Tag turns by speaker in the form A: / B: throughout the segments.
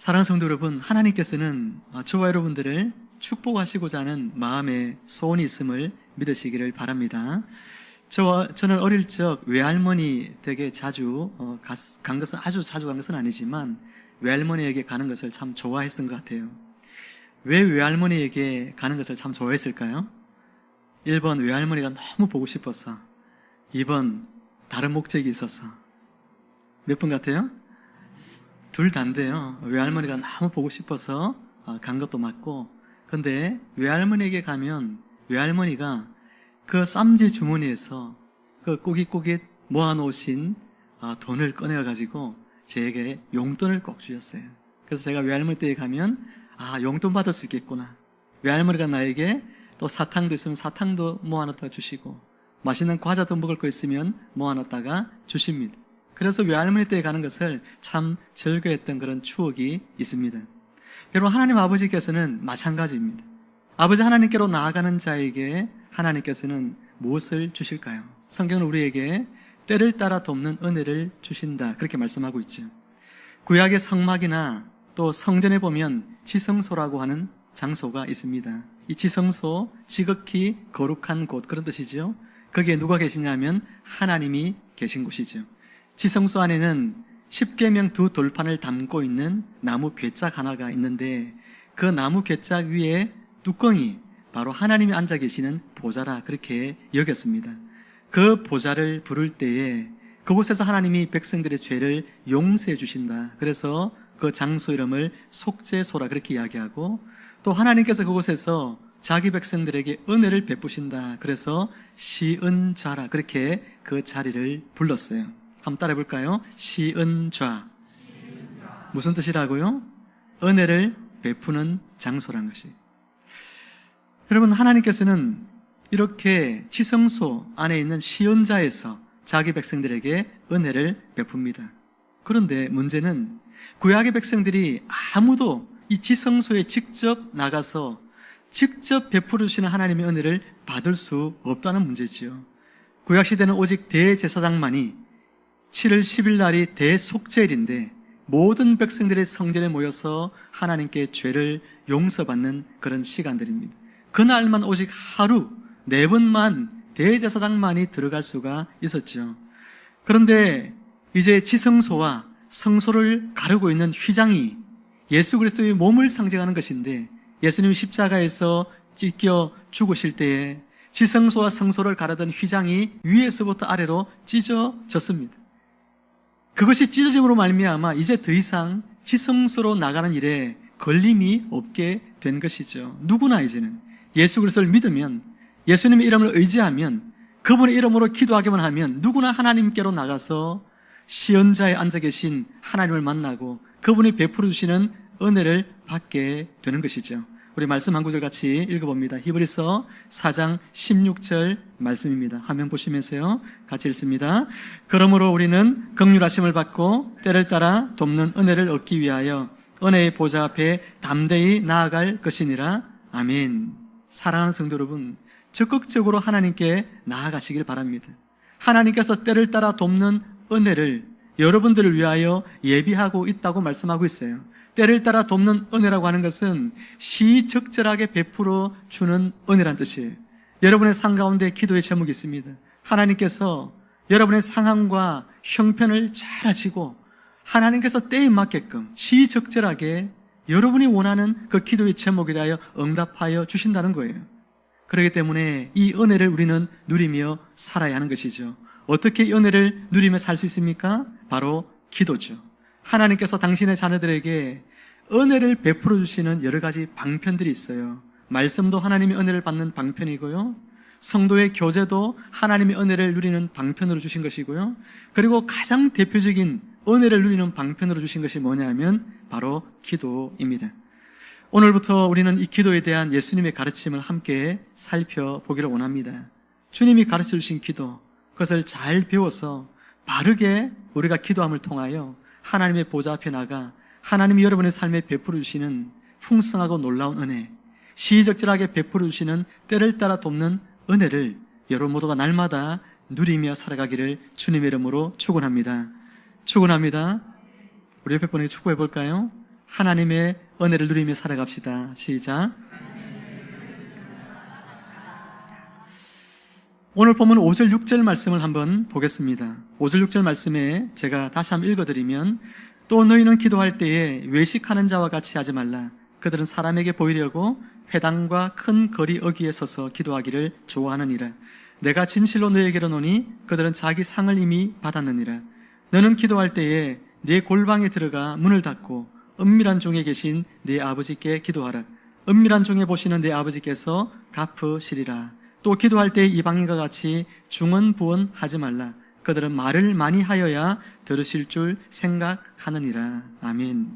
A: 사랑하는 성도 여러분, 하나님께서는 저와 여러분들을 축복하시고자 하는 마음의 소원이 있음을 믿으시기를 바랍니다. 저는 어릴 적 외할머니 댁에 자주 간 것은 아주 자주 간 것은 아니지만 외할머니에게 가는 것을 참 좋아했던 것 같아요. 왜 외할머니에게 가는 것을 참 좋아했을까요? 1번 외할머니가 너무 보고 싶었어. 2번 다른 목적이 있었어. 몇 번 같아요? 둘 다인데요. 외할머니가 너무 보고 싶어서 간 것도 맞고, 근데 외할머니에게 가면 외할머니가 그 쌈지 주머니에서 그 꼬깃꼬깃 모아놓으신 돈을 꺼내가지고 제게 용돈을 꼭 주셨어요. 그래서 제가 외할머니 댁에 가면 용돈 받을 수 있겠구나. 외할머니가 나에게 또 사탕도 있으면 사탕도 모아놨다가 주시고, 맛있는 과자도 먹을 거 있으면 모아놨다가 주십니다. 그래서 외할머니 댁에 가는 것을 참 즐거워했던 그런 추억이 있습니다. 여러분, 하나님 아버지께서는 마찬가지입니다. 아버지 하나님께로 나아가는 자에게 하나님께서는 무엇을 주실까요? 성경은 우리에게 때를 따라 돕는 은혜를 주신다, 그렇게 말씀하고 있죠. 구약의 성막이나 또 성전에 보면 지성소라고 하는 장소가 있습니다. 이 지성소, 지극히 거룩한 곳, 그런 뜻이죠. 거기에 누가 계시냐면 하나님이 계신 곳이죠. 지성소 안에는 십계명 2 돌판을 담고 있는 나무 궤짝 하나가 있는데, 그 나무 궤짝 위에 뚜껑이 바로 하나님이 앉아 계시는 보좌라, 그렇게 여겼습니다. 그 보좌를 부를 때에 그곳에서 하나님이 백성들의 죄를 용서해 주신다. 그래서 그 장소 이름을 속죄소라, 그렇게 이야기하고, 또 하나님께서 그곳에서 자기 백성들에게 은혜를 베푸신다. 그래서 시은좌라, 그렇게 그 자리를 불렀어요. 한번 따라해 볼까요? 시은좌. 무슨 뜻이라고요? 은혜를 베푸는 장소란 것이. 여러분, 하나님께서는 이렇게 지성소 안에 있는 시은좌에서 자기 백성들에게 은혜를 베풉니다. 그런데 문제는 구약의 백성들이 아무도 이 지성소에 직접 나가서 직접 베풀어 주시는 하나님의 은혜를 받을 수 없다는 문제지요. 구약시대는 오직 대제사장만이 7월 10일 날이 대속죄일인데 모든 백성들의 성전에 모여서 하나님께 죄를 용서받는 그런 시간들입니다. 그날만 오직 하루 4번만 대제사장만이 들어갈 수가 있었죠. 그런데 이제 지성소와 성소를 가르고 있는 휘장이 예수 그리스도의 몸을 상징하는 것인데, 예수님이 십자가에서 찢겨 죽으실 때에 지성소와 성소를 가르던 휘장이 위에서부터 아래로 찢어졌습니다. 그것이 찢어짐으로 말미암아 이제 더 이상 지성소로 나가는 일에 걸림이 없게 된 것이죠. 누구나 이제는 예수 그리스도를 믿으면, 예수님의 이름을 의지하면, 그분의 이름으로 기도하기만 하면 누구나 하나님께로 나가서 시은좌에 앉아 계신 하나님을 만나고 그분이 베풀어 주시는 은혜를 받게 되는 것이죠. 우리 말씀 한 구절 같이 읽어봅니다. 히브리서 4장 16절 말씀입니다. 화면 보시면서요, 같이 읽습니다. 그러므로 우리는 긍휼하심을 받고 때를 따라 돕는 은혜를 얻기 위하여 은혜의 보좌 앞에 담대히 나아갈 것이니라. 아멘. 사랑하는 성도 여러분, 적극적으로 하나님께 나아가시길 바랍니다. 하나님께서 때를 따라 돕는 은혜를 여러분들을 위하여 예비하고 있다고 말씀하고 있어요. 때를 따라 돕는 은혜라고 하는 것은 시적절하게 베풀어 주는 은혜란 뜻이에요. 여러분의 삶 가운데 기도의 제목이 있습니다. 하나님께서 여러분의 상황과 형편을 잘 아시고 하나님께서 때에 맞게끔 시적절하게 여러분이 원하는 그 기도의 제목에 대하여 응답하여 주신다는 거예요. 그렇기 때문에 이 은혜를 우리는 누리며 살아야 하는 것이죠. 어떻게 이 은혜를 누리며 살 수 있습니까? 바로 기도죠. 하나님께서 당신의 자녀들에게 은혜를 베풀어 주시는 여러 가지 방편들이 있어요. 말씀도 하나님의 은혜를 받는 방편이고요, 성도의 교제도 하나님의 은혜를 누리는 방편으로 주신 것이고요, 그리고 가장 대표적인 은혜를 누리는 방편으로 주신 것이 뭐냐면 바로 기도입니다. 오늘부터 우리는 이 기도에 대한 예수님의 가르침을 함께 살펴보기를 원합니다. 주님이 가르쳐 주신 기도, 그것을 잘 배워서 바르게 우리가 기도함을 통하여 하나님의 보좌 앞에 나가 하나님이 여러분의 삶에 베풀어 주시는 풍성하고 놀라운 은혜, 시적절하게 베풀어 주시는 때를 따라 돕는 은혜를 여러분 모두가 날마다 누리며 살아가기를 주님의 이름으로 축원합니다. 축원합니다. 우리 옆에 분에게 축복해 볼까요? 하나님의 은혜를 누리며 살아갑시다. 시작. 오늘 본문 5절 6절 말씀을 한번 보겠습니다. 5절 6절 말씀에 제가 다시 한번 읽어드리면, 또 너희는 기도할 때에 외식하는 자와 같이 하지 말라. 그들은 사람에게 보이려고 회당과 큰 거리 어귀에 서서 기도하기를 좋아하느니라. 내가 진실로 너희에게로 노니 그들은 자기 상을 이미 받았느니라. 너는 기도할 때에 네 골방에 들어가 문을 닫고 은밀한 중에 계신 네 아버지께 기도하라. 은밀한 중에 보시는 네 아버지께서 갚으시리라. 또 기도할 때 이방인과 같이 중언부언 하지 말라. 그들은 말을 많이 하여야 들으실 줄 생각하느니라. 아멘.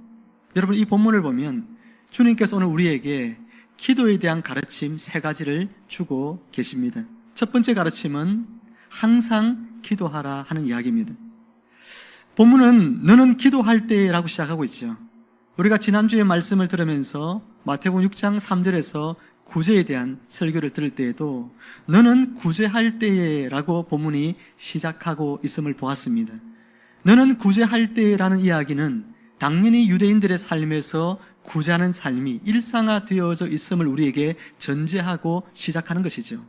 A: 여러분, 이 본문을 보면 주님께서 오늘 우리에게 기도에 대한 가르침 3가지를 주고 계십니다. 첫 번째 가르침은 항상 기도하라 하는 이야기입니다. 본문은 너는 기도할 때라고 시작하고 있죠. 우리가 지난주에 말씀을 들으면서 마태복음 6장 3절에서 구제에 대한 설교를 들을 때에도 너는 구제할 때에라고 본문이 시작하고 있음을 보았습니다. 너는 구제할 때라는 이야기는 당연히 유대인들의 삶에서 구제하는 삶이 일상화되어져 있음을 우리에게 전제하고 시작하는 것이죠.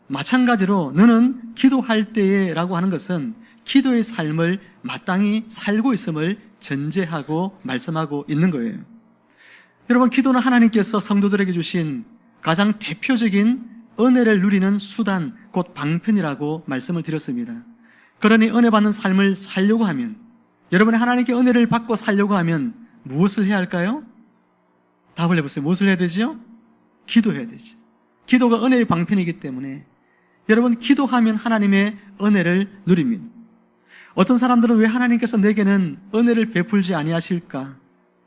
A: 마찬가지로 너는 기도할 때라고 하는 것은 기도의 삶을 마땅히 살고 있음을 전제하고 말씀하고 있는 거예요. 여러분, 기도는 하나님께서 성도들에게 주신 가장 대표적인 은혜를 누리는 수단, 곧 방편이라고 말씀을 드렸습니다. 그러니 은혜 받는 삶을 살려고 하면, 여러분이 하나님께 은혜를 받고 살려고 하면 무엇을 해야 할까요? 답을 해보세요. 무엇을 해야 되죠? 기도해야 되죠. 기도가 은혜의 방편이기 때문에 여러분, 기도하면 하나님의 은혜를 누립니다. 어떤 사람들은 왜 하나님께서 내게는 은혜를 베풀지 아니하실까?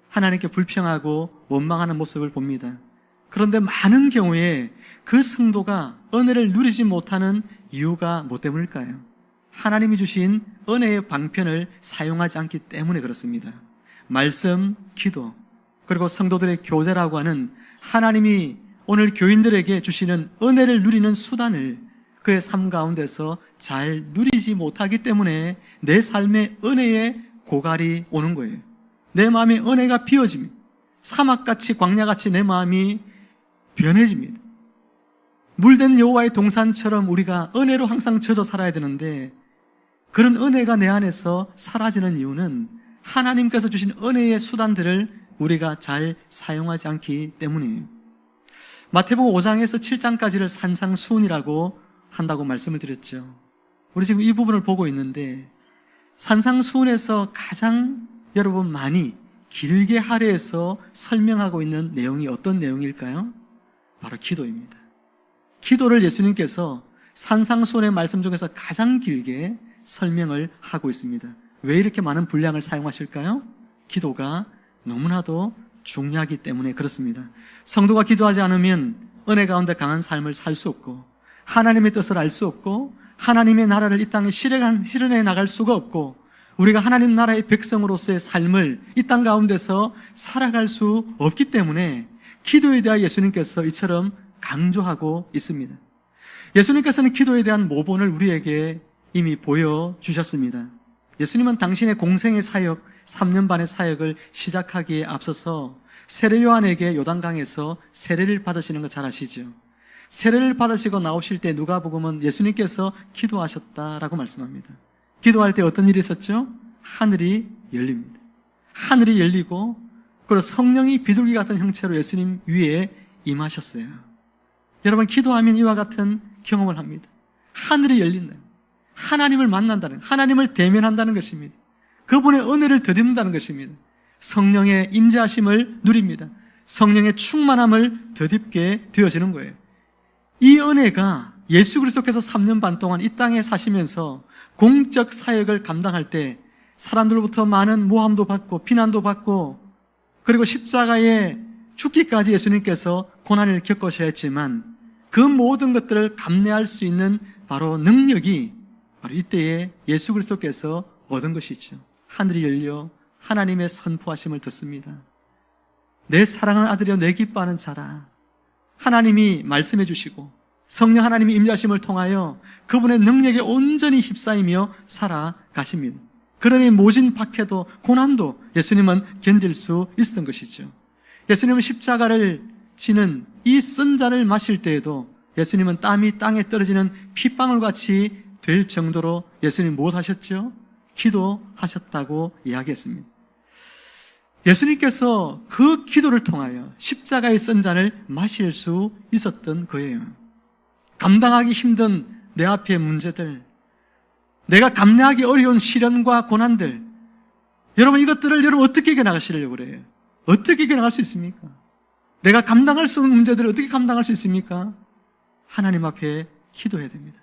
A: 하나님께 불평하고 원망하는 모습을 봅니다. 그런데 많은 경우에 그 성도가 은혜를 누리지 못하는 이유가 뭐 때문일까요? 하나님이 주신 은혜의 방편을 사용하지 않기 때문에 그렇습니다. 말씀, 기도, 그리고 성도들의 교제라고 하는 하나님이 오늘 교인들에게 주시는 은혜를 누리는 수단을 그의 삶 가운데서 잘 누리지 못하기 때문에 내 삶에 은혜의 고갈이 오는 거예요. 내 마음에 은혜가 비어집니다. 사막같이 광야같이 내 마음이 변해집니다. 물된 여호와의 동산처럼 우리가 은혜로 항상 젖어 살아야 되는데, 그런 은혜가 내 안에서 사라지는 이유는 하나님께서 주신 은혜의 수단들을 우리가 잘 사용하지 않기 때문이에요. 마태복음 5장에서 7장까지를 산상수훈이라고 한다고 말씀을 드렸죠. 우리 지금 이 부분을 보고 있는데, 산상수훈에서 가장 여러분 많이 길게 할애해서 설명하고 있는 내용이 어떤 내용일까요? 바로 기도입니다. 기도를 예수님께서 산상수훈의 말씀 중에서 가장 길게 설명을 하고 있습니다. 왜 이렇게 많은 분량을 사용하실까요? 기도가 너무나도 중요하기 때문에 그렇습니다. 성도가 기도하지 않으면 은혜 가운데 강한 삶을 살 수 없고, 하나님의 뜻을 알 수 없고, 하나님의 나라를 이 땅에 실현해 나갈 수가 없고, 우리가 하나님 나라의 백성으로서의 삶을 이 땅 가운데서 살아갈 수 없기 때문에 기도에 대해 예수님께서 이처럼 강조하고 있습니다. 예수님께서는 기도에 대한 모본을 우리에게 이미 보여주셨습니다. 예수님은 당신의 공생의 사역, 3년 반의 사역을 시작하기에 앞서서 세례 요한에게 요단강에서 세례를 받으시는 거 잘 아시죠? 세례를 받으시고 나오실 때 누가복음은 예수님께서 기도하셨다라고 말씀합니다. 기도할 때 어떤 일이 있었죠? 하늘이 열립니다. 하늘이 열리고, 그리고 성령이 비둘기 같은 형체로 예수님 위에 임하셨어요. 여러분, 기도하면 이와 같은 경험을 합니다. 하늘이 열린다. 하나님을 만난다는, 하나님을 대면한다는 것입니다. 그분의 은혜를 더듬는다는 것입니다. 성령의 임재하심을 누립니다. 성령의 충만함을 더딥게 되어지는 거예요. 이 은혜가 예수 그리스도께서 3년 반 동안 이 땅에 사시면서 공적 사역을 감당할 때 사람들로부터 많은 모함도 받고 비난도 받고, 그리고 십자가에 죽기까지 예수님께서 고난을 겪으셔야 했지만 그 모든 것들을 감내할 수 있는 바로 능력이 바로 이때에 예수 그리스도께서 얻은 것이죠. 하늘이 열려 하나님의 선포하심을 듣습니다. 내 사랑하는 아들이여 내 기뻐하는 자라. 하나님이 말씀해 주시고 성령 하나님이 임재하심을 통하여 그분의 능력에 온전히 휩싸이며 살아가십니다. 그러니 모진 박해도 고난도 예수님은 견딜 수 있었던 것이죠. 예수님은 십자가를 지는 이 쓴 잔을 마실 때에도 예수님은 땀이 땅에 떨어지는 핏방울 같이 될 정도로 예수님 무엇 하셨죠? 기도하셨다고 이야기했습니다. 예수님께서 그 기도를 통하여 십자가의 쓴 잔을 마실 수 있었던 거예요. 감당하기 힘든 내 앞의 문제들, 내가 감내하기 어려운 시련과 고난들, 여러분 이것들을 여러분 어떻게 이겨나가시려고 그래요? 어떻게 이겨나갈 수 있습니까? 내가 감당할 수 없는 문제들을 어떻게 감당할 수 있습니까? 하나님 앞에 기도해야 됩니다.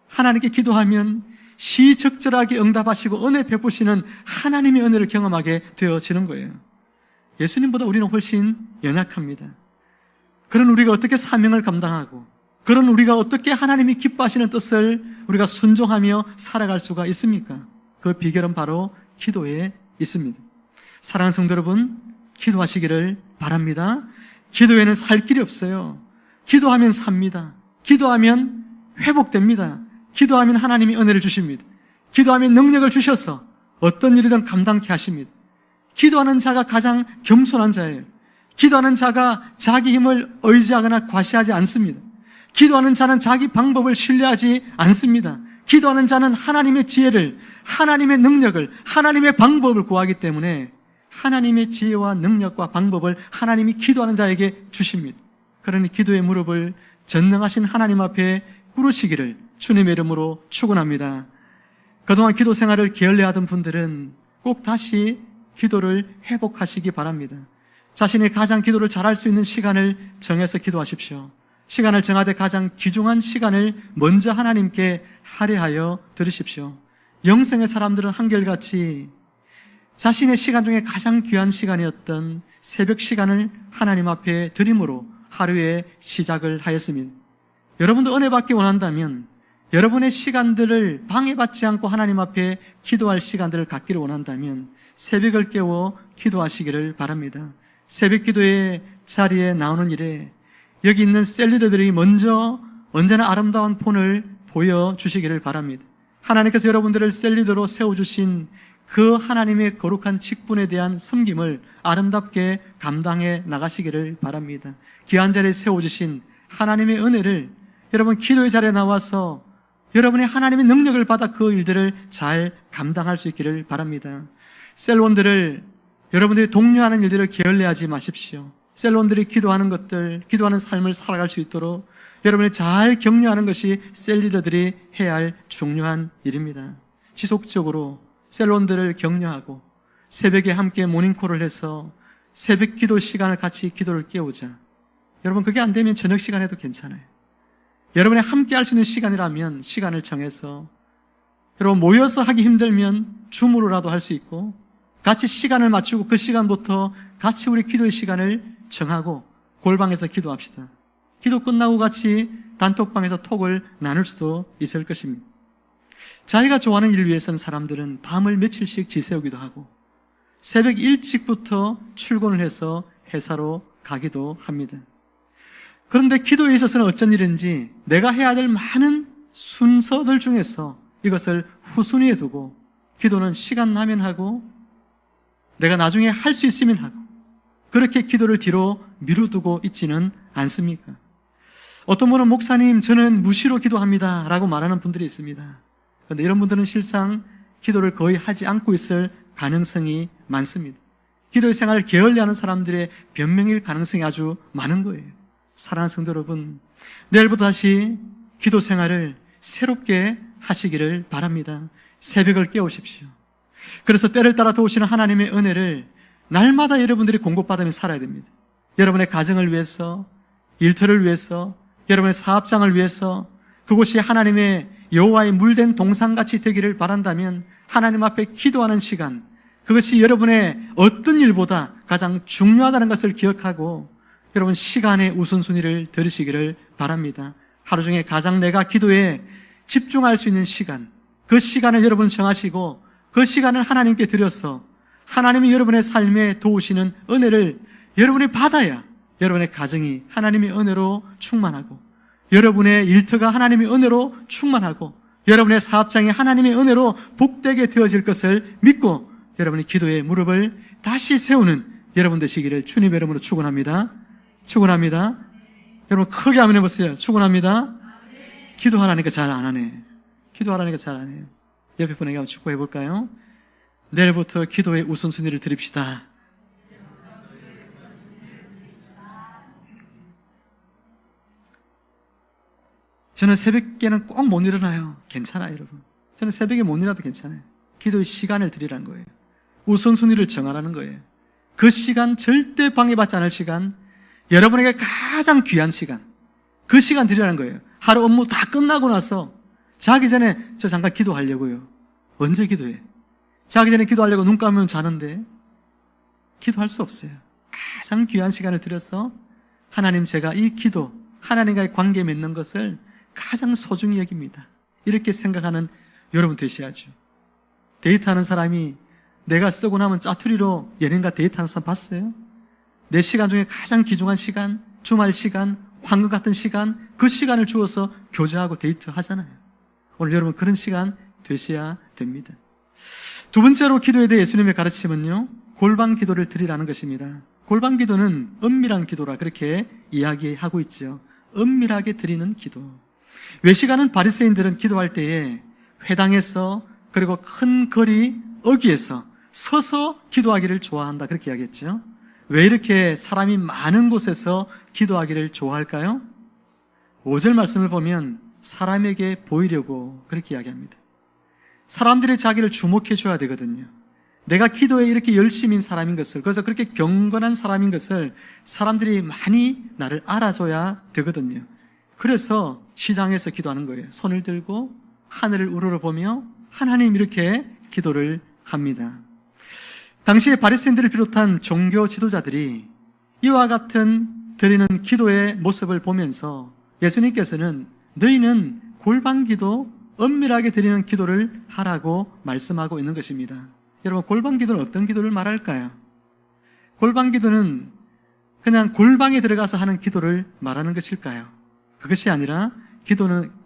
A: 하나님께 기도하면 시적절하게 응답하시고 은혜 베푸시는 하나님의 은혜를 경험하게 되어지는 거예요. 예수님보다 우리는 훨씬 연약합니다. 그런 우리가 어떻게 사명을 감당하고, 그런 우리가 어떻게 하나님이 기뻐하시는 뜻을 우리가 순종하며 살아갈 수가 있습니까? 그 비결은 바로 기도에 있습니다. 사랑하는 성도 여러분, 기도하시기를 바랍니다. 기도에는 살 길이 없어요. 기도하면 삽니다. 기도하면 회복됩니다. 기도하면 하나님이 은혜를 주십니다. 기도하면 능력을 주셔서 어떤 일이든 감당케 하십니다. 기도하는 자가 가장 겸손한 자예요. 기도하는 자가 자기 힘을 의지하거나 과시하지 않습니다. 기도하는 자는 자기 방법을 신뢰하지 않습니다. 기도하는 자는 하나님의 지혜를, 하나님의 능력을, 하나님의 방법을 구하기 때문에 하나님의 지혜와 능력과 방법을 하나님이 기도하는 자에게 주십니다. 그러니 기도의 무릎을 전능하신 하나님 앞에 꿇으시기를 주님의 이름으로 축원합니다. 그동안 기도 생활을 게을리하던 분들은 꼭 다시 기도를 회복하시기 바랍니다. 자신의 가장 기도를 잘할 수 있는 시간을 정해서 기도하십시오. 시간을 정하되 가장 귀중한 시간을 먼저 하나님께 할애하여 드리십시오. 영성의 사람들은 한결같이 자신의 시간 중에 가장 귀한 시간이었던 새벽 시간을 하나님 앞에 드림으로 하루의 시작을 하였습니다. 여러분도 은혜 받기 원한다면 여러분의 시간들을 방해받지 않고 하나님 앞에 기도할 시간들을 갖기를 원한다면 새벽을 깨워 기도하시기를 바랍니다. 새벽 기도의 자리에 나오는 일에 여기 있는 셀리더들이 먼저 언제나 아름다운 폰을 보여주시기를 바랍니다. 하나님께서 여러분들을 셀리더로 세워주신 그 하나님의 거룩한 직분에 대한 섬김을 아름답게 감당해 나가시기를 바랍니다. 귀한 자리에 세워주신 하나님의 은혜를 여러분 기도의 자리에 나와서 여러분의 하나님의 능력을 받아 그 일들을 잘 감당할 수 있기를 바랍니다. 셀원들을 여러분들이 독려하는 일들을 게을리하지 마십시오. 셀원들이 기도하는 것들, 기도하는 삶을 살아갈 수 있도록 여러분이 잘 격려하는 것이 셀리더들이 해야 할 중요한 일입니다. 지속적으로 셀원들을 격려하고 새벽에 함께 모닝콜을 해서 새벽 기도 시간을 같이 기도를 깨우자. 여러분 그게 안 되면 저녁 시간에도 괜찮아요. 여러분이 함께 할 수 있는 시간이라면 시간을 정해서 여러분 모여서 하기 힘들면 줌으로라도 할 수 있고 같이 시간을 맞추고 그 시간부터 같이 우리 기도의 시간을 정하고 골방에서 기도합시다. 기도 끝나고 같이 단톡방에서 톡을 나눌 수도 있을 것입니다. 자기가 좋아하는 일을 위해서는 사람들은 밤을 며칠씩 지새우기도 하고 새벽 일찍부터 출근을 해서 회사로 가기도 합니다. 그런데 기도에 있어서는 어쩐 일인지 내가 해야 될 많은 순서들 중에서 이것을 후순위에 두고 기도는 시간 나면 하고 내가 나중에 할 수 있으면 하고 그렇게 기도를 뒤로 미루두고 있지는 않습니까? 어떤 분은 목사님 저는 무시로 기도합니다 라고 말하는 분들이 있습니다. 그런데 이런 분들은 실상 기도를 거의 하지 않고 있을 가능성이 많습니다. 기도의 생활을 게을리하는 사람들의 변명일 가능성이 아주 많은 거예요. 사랑하는 성도 여러분, 내일부터 다시 기도 생활을 새롭게 하시기를 바랍니다. 새벽을 깨우십시오. 그래서 때를 따라 도우시는 하나님의 은혜를 날마다 여러분들이 공급받으며 살아야 됩니다. 여러분의 가정을 위해서, 일터를 위해서, 여러분의 사업장을 위해서 그곳이 하나님의 여호와의 물된 동산같이 되기를 바란다면 하나님 앞에 기도하는 시간, 그것이 여러분의 어떤 일보다 가장 중요하다는 것을 기억하고 여러분 시간의 우선순위를 들으시기를 바랍니다. 하루 중에 가장 내가 기도에 집중할 수 있는 시간, 그 시간을 여러분 정하시고 그 시간을 하나님께 드려서 하나님이 여러분의 삶에 도우시는 은혜를 여러분이 받아야 여러분의 가정이 하나님의 은혜로 충만하고 여러분의 일터가 하나님의 은혜로 충만하고 여러분의 사업장이 하나님의 은혜로 복되게 되어질 것을 믿고 여러분이 기도의 무릎을 다시 세우는 여러분 되시기를 주님의 이름으로 축원합니다. 축원합니다. 여러분 크게 한번 해보세요. 축원합니다. 기도하라니까 잘 안 하네. 기도하라니까 잘 안 해요. 옆에 분에게 한번 축복해 볼까요? 내일부터 기도의 우선순위를 드립시다. 저는 새벽에는 꼭 못 일어나요. 괜찮아요, 여러분. 저는 새벽에 못 일어나도 괜찮아요. 기도의 시간을 드리라는 거예요. 우선순위를 정하라는 거예요. 그 시간 절대 방해받지 않을 시간, 여러분에게 가장 귀한 시간, 그 시간 드리라는 거예요. 하루 업무 다 끝나고 나서 자기 전에 저 잠깐 기도하려고요. 언제 기도해? 자기 전에 기도하려고 눈 감으면 자는데 기도할 수 없어요. 가장 귀한 시간을 들여서 하나님, 제가 이 기도, 하나님과의 관계 맺는 것을 가장 소중히 여깁니다. 이렇게 생각하는 여러분 되셔야죠. 데이트하는 사람이 내가 쓰고 나면 짜투리로 연인과 데이트하는 사람 봤어요? 내 시간 중에 가장 귀중한 시간, 주말 시간, 황금 같은 시간, 그 시간을 주어서 교제하고 데이트 하잖아요. 오늘 여러분 그런 시간 되셔야 됩니다. 두 번째로 기도에 대해 예수님의 가르침은요, 골방 기도를 드리라는 것입니다. 골방 기도는 은밀한 기도라 그렇게 이야기하고 있죠. 은밀하게 드리는 기도. 외식하는 바리새인들은 기도할 때에 회당에서, 그리고 큰 거리 어귀에서 서서 기도하기를 좋아한다 그렇게 이야기했죠. 왜 이렇게 사람이 많은 곳에서 기도하기를 좋아할까요? 5절 말씀을 보면 사람에게 보이려고 그렇게 이야기합니다. 사람들이 자기를 주목해 줘야 되거든요. 내가 기도에 이렇게 열심인 사람인 것을, 그래서 그렇게 경건한 사람인 것을 사람들이 많이 나를 알아줘야 되거든요. 그래서 시장에서 기도하는 거예요. 손을 들고 하늘을 우러러보며 하나님 이렇게 기도를 합니다. 당시에 바리새인들을 비롯한 종교 지도자들이 이와 같은 드리는 기도의 모습을 보면서 예수님께서는 너희는 골방 기도, 은밀하게 드리는 기도를 하라고 말씀하고 있는 것입니다. 여러분, 골방 기도는 어떤 기도를 말할까요? 골방 기도는 그냥 골방에 들어가서 하는 기도를 말하는 것일까요? 그것이 아니라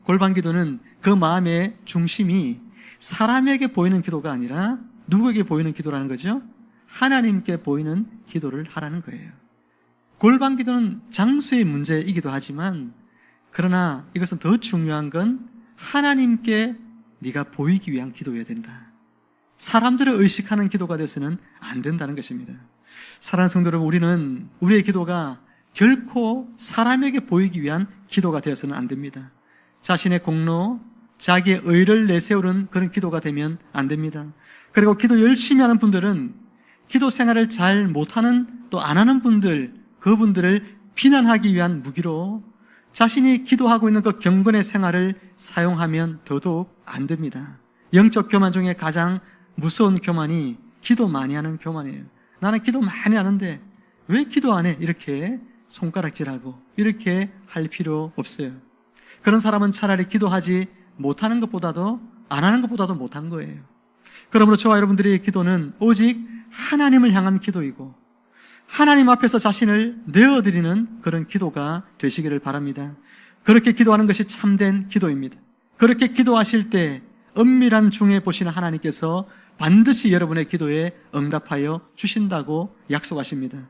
A: 골방 기도는 그 마음의 중심이 사람에게 보이는 기도가 아니라 누구에게 보이는 기도라는 거죠? 하나님께 보이는 기도를 하라는 거예요. 골방 기도는 장소의 문제이기도 하지만, 그러나 이것은 더 중요한 건 하나님께 네가 보이기 위한 기도여야 된다. 사람들을 의식하는 기도가 돼서는 안 된다는 것입니다. 사랑하는 성도 여러분, 우리는 우리의 기도가 결코 사람에게 보이기 위한 기도가 되어서는 안 됩니다. 자신의 공로, 자기의 의를 내세우는 그런 기도가 되면 안 됩니다. 그리고 기도 열심히 하는 분들은 기도 생활을 잘 못하는, 또 안 하는 분들, 그분들을 비난하기 위한 무기로 자신이 기도하고 있는 그 경건의 생활을 사용하면 더더욱 안 됩니다. 영적 교만 중에 가장 무서운 교만이 기도 많이 하는 교만이에요. 나는 기도 많이 하는데 왜 기도 안 해? 이렇게 손가락질하고 이렇게 할 필요 없어요. 그런 사람은 차라리 기도하지 못하는 것보다도, 안 하는 것보다도 못한 거예요. 그러므로 저와 여러분들의 기도는 오직 하나님을 향한 기도이고 하나님 앞에서 자신을 내어드리는 그런 기도가 되시기를 바랍니다. 그렇게 기도하는 것이 참된 기도입니다. 그렇게 기도하실 때 은밀한 중에 보시는 하나님께서 반드시 여러분의 기도에 응답하여 주신다고 약속하십니다.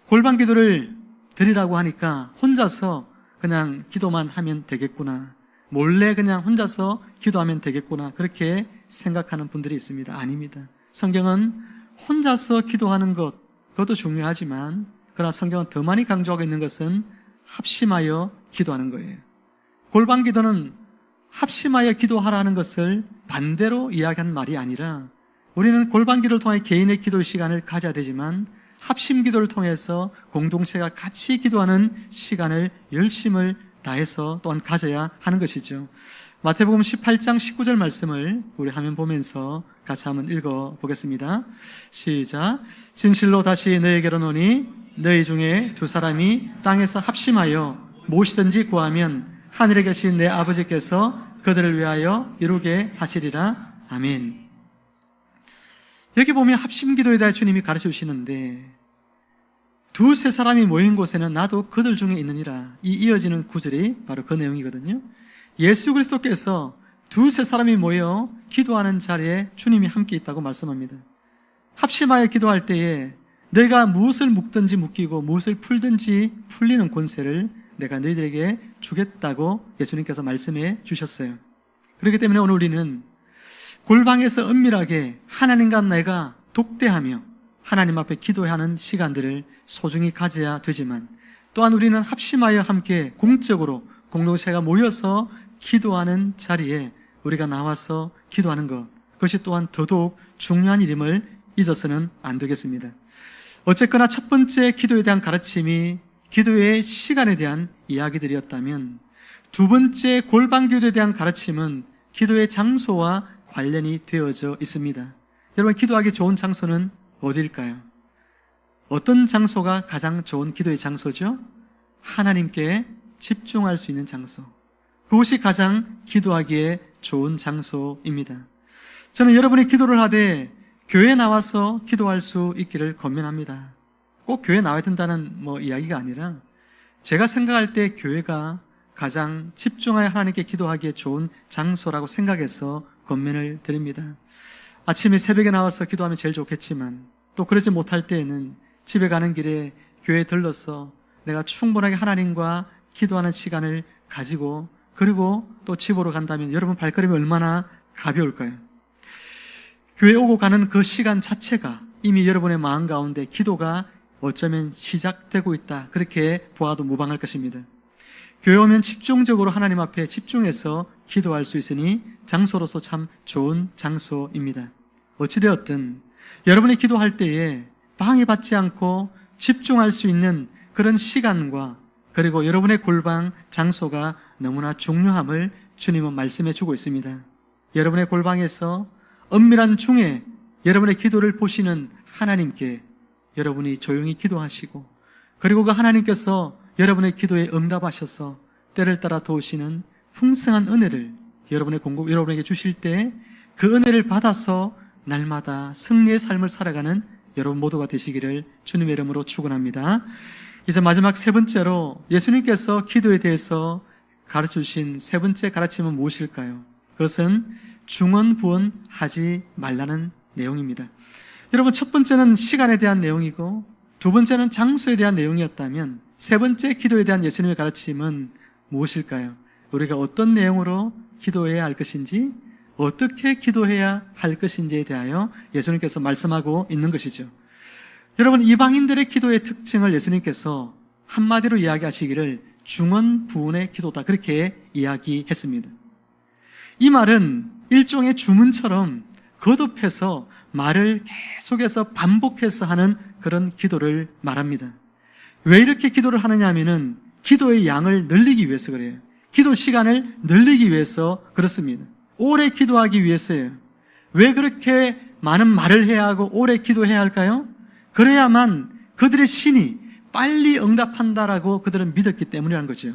A: 골방 기도를 드리라고 하니까 혼자서 그냥 기도만 하면 되겠구나, 몰래 그냥 혼자서 기도하면 되겠구나, 그렇게 생각하는 분들이 있습니다. 아닙니다. 성경은 혼자서 기도하는 것, 그것도 중요하지만, 그러나 성경은 더 많이 강조하고 있는 것은 합심하여 기도하는 거예요. 골방 기도는 합심하여 기도하라는 것을 반대로 이야기한 말이 아니라, 우리는 골방 기도를 통해 개인의 기도 시간을 가져야 되지만 합심 기도를 통해서 공동체가 같이 기도하는 시간을 열심을 다해서 또한 가져야 하는 것이죠. 마태복음 18장 19절 말씀을 우리 화면 보면서 같이 한번 읽어보겠습니다. 시작. 진실로 다시 너희에게로 노니 너희 중에 두 사람이 땅에서 합심하여 무엇이든지 구하면 하늘에 계신 내 아버지께서 그들을 위하여 이루게 하시리라. 아멘. 여기 보면 합심기도에 대해 주님이 가르쳐 주시는데, 두세 사람이 모인 곳에는 나도 그들 중에 있느니라, 이 이어지는 구절이 바로 그 내용이거든요. 예수 그리스도께서 두세 사람이 모여 기도하는 자리에 주님이 함께 있다고 말씀합니다. 합심하여 기도할 때에 내가 무엇을 묵든지 묵히고 무엇을 풀든지 풀리는 권세를 내가 너희들에게 주겠다고 예수님께서 말씀해 주셨어요. 그렇기 때문에 오늘 우리는 골방에서 은밀하게 하나님과 내가 독대하며 하나님 앞에 기도하는 시간들을 소중히 가져야 되지만, 또한 우리는 합심하여 함께 공적으로 공동체가 모여서 기도하는 자리에 우리가 나와서 기도하는 것, 그것이 또한 더더욱 중요한 일임을 잊어서는 안 되겠습니다. 어쨌거나 첫 번째 기도에 대한 가르침이 기도의 시간에 대한 이야기들이었다면, 두 번째 골방 기도에 대한 가르침은 기도의 장소와 관련이 되어져 있습니다. 여러분, 기도하기 좋은 장소는 어디일까요? 어떤 장소가 가장 좋은 기도의 장소죠? 하나님께 집중할 수 있는 장소. 그것이 가장 기도하기에 좋은 장소입니다. 저는 여러분이 기도를 하되 교회에 나와서 기도할 수 있기를 권면합니다. 꼭 교회에 나와야 된다는 이야기가 아니라, 제가 생각할 때 교회가 가장 집중하여 하나님께 기도하기에 좋은 장소라고 생각해서 권면을 드립니다. 아침에 새벽에 나와서 기도하면 제일 좋겠지만, 또 그러지 못할 때에는 집에 가는 길에 교회에 들러서 내가 충분하게 하나님과 기도하는 시간을 가지고, 그리고 또 집으로 간다면 여러분 발걸음이 얼마나 가벼울까요? 교회 오고 가는 그 시간 자체가 이미 여러분의 마음 가운데 기도가 어쩌면 시작되고 있다, 그렇게 보아도 무방할 것입니다. 교회 오면 집중적으로 하나님 앞에 집중해서 기도할 수 있으니 장소로서 참 좋은 장소입니다. 어찌되었든 여러분이 기도할 때에 방해받지 않고 집중할 수 있는 그런 시간과, 그리고 여러분의 골방 장소가 너무나 중요함을 주님은 말씀해 주고 있습니다. 여러분의 골방에서 은밀한 중에 여러분의 기도를 보시는 하나님께 여러분이 조용히 기도하시고, 그리고 그 하나님께서 여러분의 기도에 응답하셔서 때를 따라 도우시는 풍성한 은혜를 여러분에게 주실 때, 그 은혜를 받아서 날마다 승리의 삶을 살아가는 여러분 모두가 되시기를 주님의 이름으로 축원합니다. 이제 마지막 세 번째로 예수님께서 기도에 대해서 가르쳐주신 세 번째 가르침은 무엇일까요? 그것은 중언부언하지 말라는 내용입니다. 여러분, 첫 번째는 시간에 대한 내용이고 두 번째는 장소에 대한 내용이었다면, 세 번째 기도에 대한 예수님의 가르침은 무엇일까요? 우리가 어떤 내용으로 기도해야 할 것인지, 어떻게 기도해야 할 것인지에 대하여 예수님께서 말씀하고 있는 것이죠. 여러분, 이방인들의 기도의 특징을 예수님께서 한마디로 이야기하시기를 중언부언의 기도다, 그렇게 이야기했습니다. 이 말은 일종의 주문처럼 거듭해서 말을 계속해서 반복해서 하는 그런 기도를 말합니다. 왜 이렇게 기도를 하느냐 하면은 기도의 양을 늘리기 위해서 그래요. 기도 시간을 늘리기 위해서 그렇습니다. 오래 기도하기 위해서예요. 왜 그렇게 많은 말을 해야 하고 오래 기도해야 할까요? 그래야만 그들의 신이 빨리 응답한다라고 그들은 믿었기 때문이라는 거죠.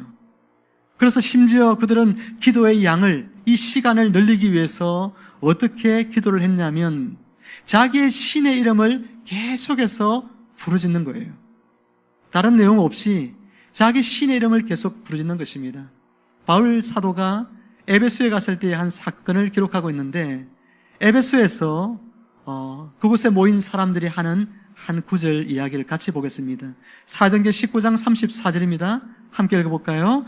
A: 그래서 심지어 그들은 기도의 양을, 이 시간을 늘리기 위해서 어떻게 기도를 했냐면 자기의 신의 이름을 계속해서 부르짖는 거예요. 다른 내용 없이 자기 신의 이름을 계속 부르짖는 것입니다. 바울 사도가 에베소에 갔을 때의 한 사건을 기록하고 있는데, 에베소에서 그곳에 모인 사람들이 하는 한 구절 이야기를 같이 보겠습니다. 사도행전 19장 34절입니다. 함께 읽어볼까요?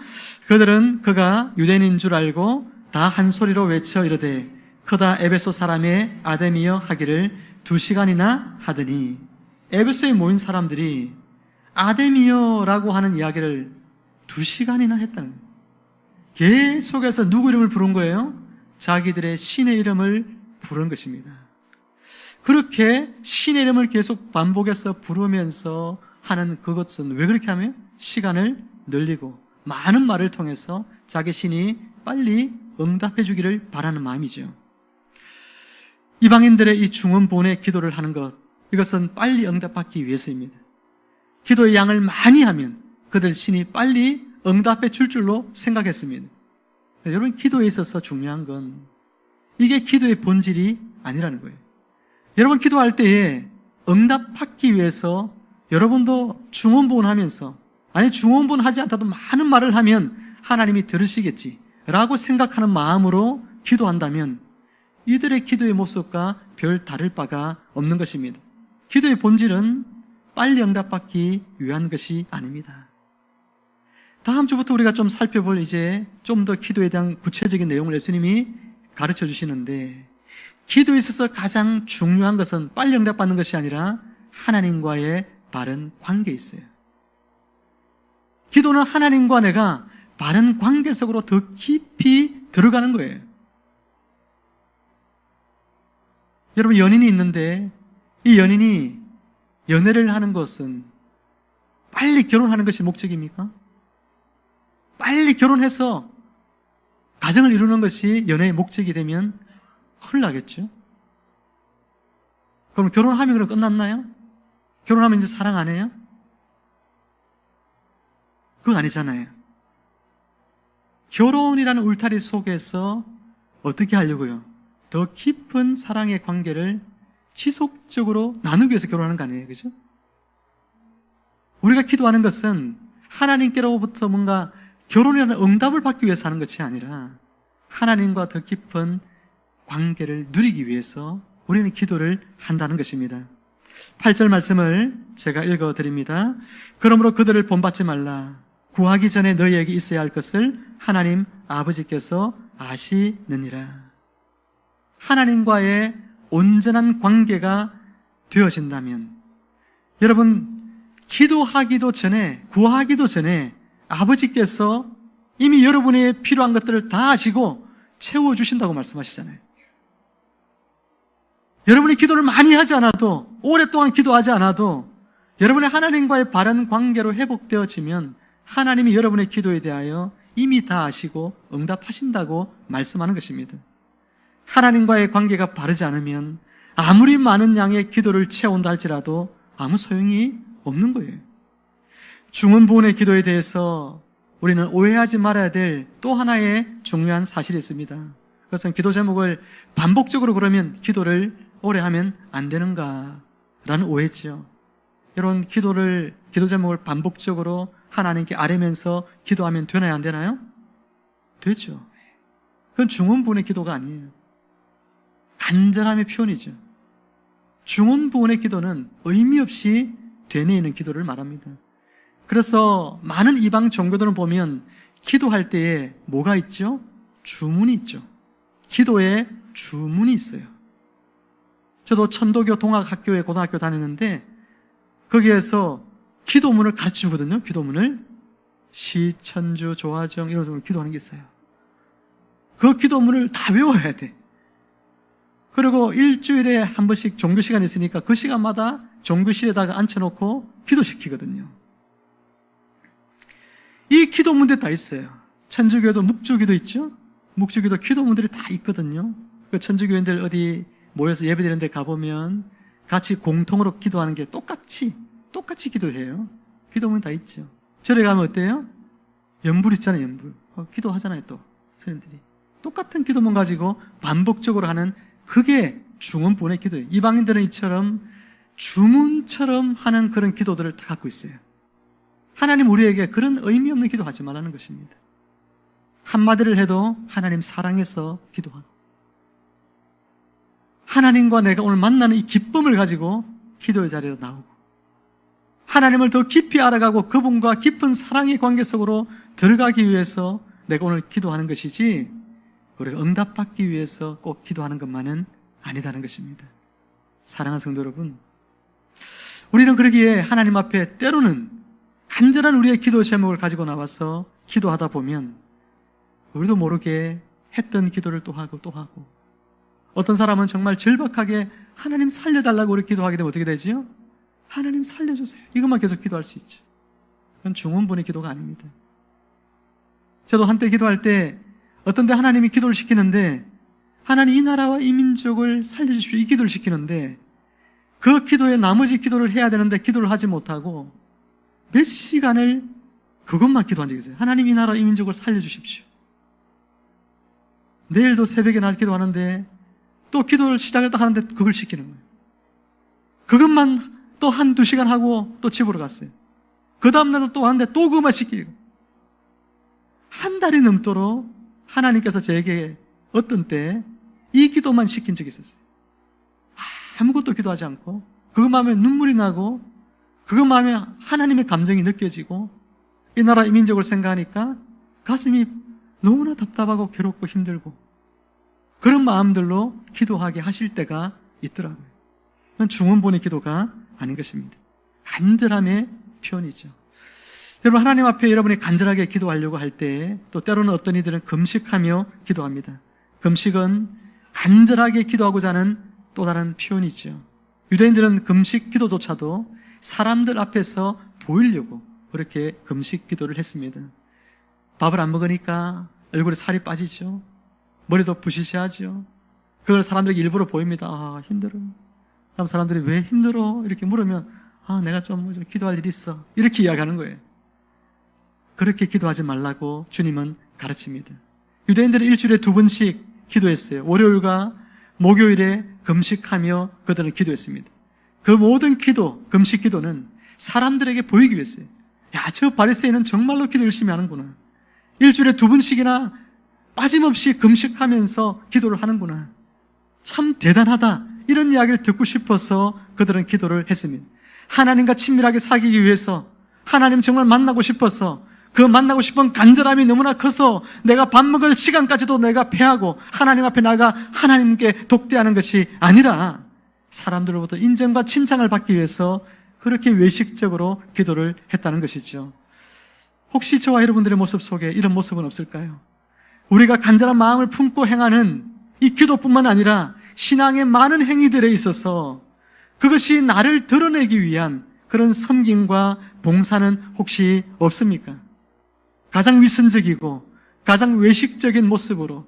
A: 그들은 그가 유대인인 줄 알고 다 한 소리로 외쳐 이르되 그다 에베소 사람의 아데미여 하기를 2시간이나 하더니, 에베소에 모인 사람들이 아데미여라고 하는 이야기를 2시간이나 했다는 거예요. 계속해서 누구 이름을 부른 거예요? 자기들의 신의 이름을 부른 것입니다. 그렇게 신의 이름을 계속 반복해서 부르면서 하는 그것은 왜 그렇게 하면? 시간을 늘리고 많은 말을 통해서 자기 신이 빨리 응답해 주기를 바라는 마음이죠. 이방인들의 이 중언부언의 기도를 하는 것, 이것은 빨리 응답받기 위해서입니다. 기도의 양을 많이 하면 그들 신이 빨리 응답해 줄 줄로 생각했습니다. 여러분, 기도에 있어서 중요한 건 이게 기도의 본질이 아니라는 거예요. 여러분, 기도할 때에 응답받기 위해서 여러분도 중언부언하면서, 아니 중언부언하지 않다도 많은 말을 하면 하나님이 들으시겠지라고 생각하는 마음으로 기도한다면 이들의 기도의 모습과 별 다를 바가 없는 것입니다. 기도의 본질은 빨리 응답받기 위한 것이 아닙니다. 다음 주부터 우리가 좀 살펴볼 이제 좀 더 기도에 대한 구체적인 내용을 예수님이 가르쳐 주시는데, 기도에 있어서 가장 중요한 것은 빨리 응답받는 것이 아니라 하나님과의 바른 관계에 있어요. 기도는 하나님과 내가 바른 관계 속으로 더 깊이 들어가는 거예요. 여러분, 연인이 있는데 이 연인이 연애를 하는 것은 빨리 결혼하는 것이 목적입니까? 빨리 결혼해서 가정을 이루는 것이 연애의 목적이 되면 큰일 나겠죠? 그럼 결혼하면 그럼 끝났나요? 결혼하면 이제 사랑 안 해요? 그거 아니잖아요. 결혼이라는 울타리 속에서 어떻게 하려고요? 더 깊은 사랑의 관계를 지속적으로 나누기 위해서 결혼하는 거 아니에요? 그죠? 우리가 기도하는 것은 하나님께로부터 뭔가 결혼이라는 응답을 받기 위해서 하는 것이 아니라 하나님과 더 깊은 관계를 누리기 위해서 우리는 기도를 한다는 것입니다. 8절 말씀을 제가 읽어드립니다. 그러므로 그들을 본받지 말라. 구하기 전에 너희에게 있어야 할 것을 하나님 아버지께서 아시느니라. 하나님과의 온전한 관계가 되어진다면, 여러분, 기도하기도 전에, 구하기도 전에 아버지께서 이미 여러분의 필요한 것들을 다 아시고 채워주신다고 말씀하시잖아요. 여러분이 기도를 많이 하지 않아도, 오랫동안 기도하지 않아도 여러분의 하나님과의 바른 관계로 회복되어지면 하나님이 여러분의 기도에 대하여 이미 다 아시고 응답하신다고 말씀하는 것입니다. 하나님과의 관계가 바르지 않으면 아무리 많은 양의 기도를 채운다 할지라도 아무 소용이 없는 거예요. 중언부언의 기도에 대해서 우리는 오해하지 말아야 될 또 하나의 중요한 사실이 있습니다. 그것은 기도 제목을 반복적으로 그러면 기도를 오래 하면 안 되는가라는 오해죠. 여러분, 기도 제목을 반복적으로 하나님께 아뢰면서 기도하면 되나요, 안 되나요? 되죠. 그건 중언부언의 기도가 아니에요. 간절함의 표현이죠. 중언부언의 기도는 의미 없이 되뇌이는 기도를 말합니다. 그래서 많은 이방 종교들을 보면 기도할 때에 뭐가 있죠? 주문이 있죠. 기도에 주문이 있어요. 저도 천도교 동학학교에 고등학교 다녔는데 거기에서 기도문을 가르쳐 주거든요. 기도문을 시, 천주, 조화정 이런 식으로 기도하는 게 있어요. 그 기도문을 다 외워야 돼. 그리고 일주일에 한 번씩 종교 시간이 있으니까 그 시간마다 종교실에다가 앉혀놓고 기도시키거든요. 이 기도문들이 다 있어요. 천주교도 묵주기도 있죠. 묵주기도 기도문들이 다 있거든요. 그 천주교인들 어디 모여서 예배드리는 데 가보면 같이 공통으로 기도하는 게 똑같이 기도해요. 기도문 다 있죠. 절에 가면 어때요? 연불 있잖아요. 연불. 기도하잖아요. 또 선생님들이 똑같은 기도문 가지고 반복적으로 하는, 그게 중언부언의 기도예요. 이방인들은 이처럼 주문처럼 하는 그런 기도들을 다 갖고 있어요. 하나님 우리에게 그런 의미 없는 기도하지 말라는 것입니다. 한마디를 해도 하나님 사랑해서 기도하고, 하나님과 내가 오늘 만나는 이 기쁨을 가지고 기도의 자리로 나오고, 하나님을 더 깊이 알아가고 그분과 깊은 사랑의 관계 속으로 들어가기 위해서 내가 오늘 기도하는 것이지, 우리가 응답받기 위해서 꼭 기도하는 것만은 아니다는 것입니다. 사랑하는 성도 여러분, 우리는 그러기에 하나님 앞에 때로는 간절한 우리의 기도 제목을 가지고 나와서 기도하다 보면 우리도 모르게 했던 기도를 또 하고 또 하고, 어떤 사람은 정말 절박하게 하나님 살려달라고 우리 기도하게 되면 어떻게 되지요? 하나님 살려주세요. 이것만 계속 기도할 수 있죠. 그건 중언부언의 기도가 아닙니다. 저도 한때 기도할 때 어떤 데 하나님이 기도를 시키는데, 하나님 이 나라와 이 민족을 살려주십시오, 이 기도를 시키는데 그 기도에 나머지 기도를 해야 되는데 기도를 하지 못하고 몇 시간을 그것만 기도한 적이 있어요. 하나님 이 나라 이 민족을 살려주십시오. 내일도 새벽에 나와서 기도하는데 또 기도를 시작을 딱 하는데 그걸 시키는 거예요. 그것만 또 한두 시간 하고 또 집으로 갔어요. 그 다음날도 또 하는데 또 그것만 시키고, 한 달이 넘도록 하나님께서 저에게 어떤 때 이 기도만 시킨 적이 있었어요. 아무것도 기도하지 않고 그것 마음에 눈물이 나고 그것 마음에 하나님의 감정이 느껴지고 이 나라 이 민족을 생각하니까 가슴이 너무나 답답하고 괴롭고 힘들고 그런 마음들로 기도하게 하실 때가 있더라고요. 그건 중언본의 기도가 아닌 것입니다. 간절함의 표현이죠. 여러분, 하나님 앞에 여러분이 간절하게 기도하려고 할 때 또 때로는 어떤 이들은 금식하며 기도합니다. 금식은 간절하게 기도하고자 하는 또 다른 표현이죠. 유대인들은 금식 기도조차도 사람들 앞에서 보이려고 그렇게 금식 기도를 했습니다. 밥을 안 먹으니까 얼굴에 살이 빠지죠. 머리도 부시시하죠. 그걸 사람들에게 일부러 보입니다. 힘들어. 그럼 사람들이 왜 힘들어? 이렇게 물으면 내가 좀 기도할 일이 있어. 이렇게 이야기하는 거예요. 그렇게 기도하지 말라고 주님은 가르칩니다. 유대인들은 일주일에 2번씩 기도했어요. 월요일과 목요일에 금식하며 그들은 기도했습니다. 그 모든 기도, 금식 기도는 사람들에게 보이기 위해서요. 저 바리새인은 정말로 기도 열심히 하는구나. 일주일에 2번씩이나 빠짐없이 금식하면서 기도를 하는구나. 참 대단하다. 이런 이야기를 듣고 싶어서 그들은 기도를 했습니다. 하나님과 친밀하게 사귀기 위해서, 하나님 정말 만나고 싶어서, 그 만나고 싶은 간절함이 너무나 커서 내가 밥 먹을 시간까지도 내가 패하고 하나님 앞에 나가 하나님께 독대하는 것이 아니라 사람들로부터 인정과 칭찬을 받기 위해서 그렇게 외식적으로 기도를 했다는 것이죠. 혹시 저와 여러분들의 모습 속에 이런 모습은 없을까요? 우리가 간절한 마음을 품고 행하는 이 기도뿐만 아니라 신앙의 많은 행위들에 있어서 그것이 나를 드러내기 위한 그런 섬김과 봉사는 혹시 없습니까? 가장 위선적이고 가장 외식적인 모습으로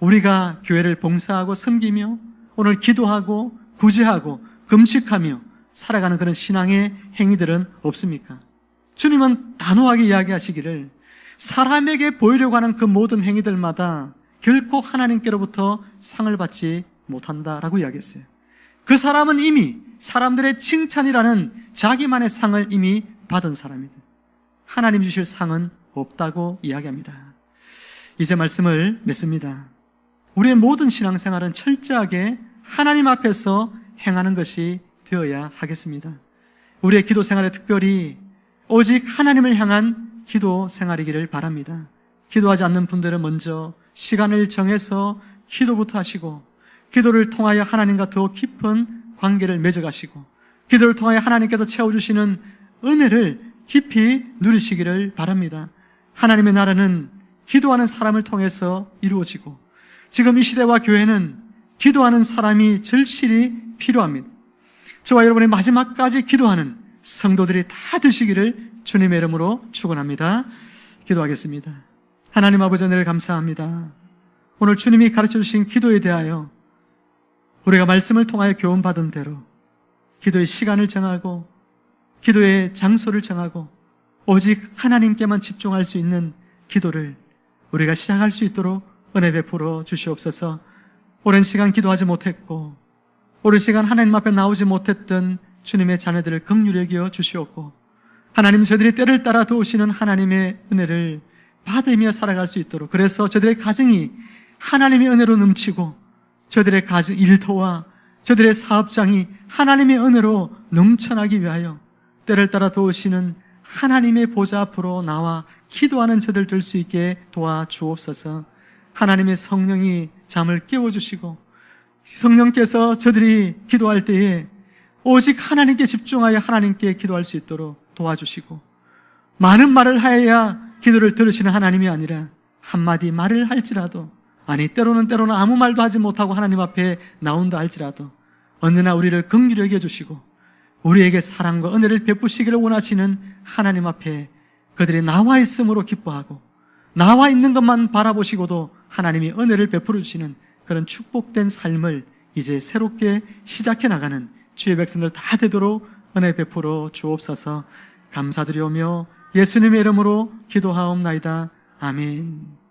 A: 우리가 교회를 봉사하고 섬기며 오늘 기도하고 구제하고 금식하며 살아가는 그런 신앙의 행위들은 없습니까? 주님은 단호하게 이야기하시기를 사람에게 보이려고 하는 그 모든 행위들마다 결코 하나님께로부터 상을 받지 못한다라고 이야기했어요. 그 사람은 이미 사람들의 칭찬이라는 자기만의 상을 이미 받은 사람이다. 하나님 주실 상은 없다고 이야기합니다. 이제 말씀을 맺습니다. 우리의 모든 신앙생활은 철저하게 하나님 앞에서 행하는 것이 되어야 하겠습니다. 우리의 기도 생활에 특별히 오직 하나님을 향한 기도 생활이기를 바랍니다. 기도하지 않는 분들은 먼저 시간을 정해서 기도부터 하시고 기도를 통하여 하나님과 더 깊은 관계를 맺어가시고 기도를 통하여 하나님께서 채워주시는 은혜를 깊이 누리시기를 바랍니다. 하나님의 나라는 기도하는 사람을 통해서 이루어지고 지금 이 시대와 교회는 기도하는 사람이 절실히 필요합니다. 저와 여러분의 마지막까지 기도하는 성도들이 다 되시기를 주님의 이름으로 축원합니다. 기도하겠습니다. 하나님 아버지 은혜를 감사합니다. 오늘 주님이 가르쳐 주신 기도에 대하여 우리가 말씀을 통하여 교훈받은 대로 기도의 시간을 정하고 기도의 장소를 정하고 오직 하나님께만 집중할 수 있는 기도를 우리가 시작할 수 있도록 은혜 베풀어 주시옵소서. 오랜 시간 기도하지 못했고 오랜 시간 하나님 앞에 나오지 못했던 주님의 자녀들을 긍휼히 여겨 주시옵고 하나님 저들이 때를 따라 도우시는 하나님의 은혜를 받으며 살아갈 수 있도록 그래서 저들의 가정이 하나님의 은혜로 넘치고 저들의 가정 일터와 저들의 사업장이 하나님의 은혜로 넘쳐나기 위하여 때를 따라 도우시는 하나님의 보좌 앞으로 나와 기도하는 저들 될 수 있게 도와주옵소서. 하나님의 성령이 잠을 깨워주시고 성령께서 저들이 기도할 때에 오직 하나님께 집중하여 하나님께 기도할 수 있도록 도와주시고 많은 말을 하여야 기도를 들으시는 하나님이 아니라 한마디 말을 할지라도 때로는 아무 말도 하지 못하고 하나님 앞에 나온다 할지라도 언제나 우리를 긍휼히 여겨주시고 우리에게 사랑과 은혜를 베푸시기를 원하시는 하나님 앞에 그들이 나와 있음으로 기뻐하고 나와 있는 것만 바라보시고도 하나님이 은혜를 베풀어 주시는 그런 축복된 삶을 이제 새롭게 시작해 나가는 주의 백성들 다 되도록 은혜 베풀어 주옵소서. 감사드리오며 예수님의 이름으로 기도하옵나이다. 아멘.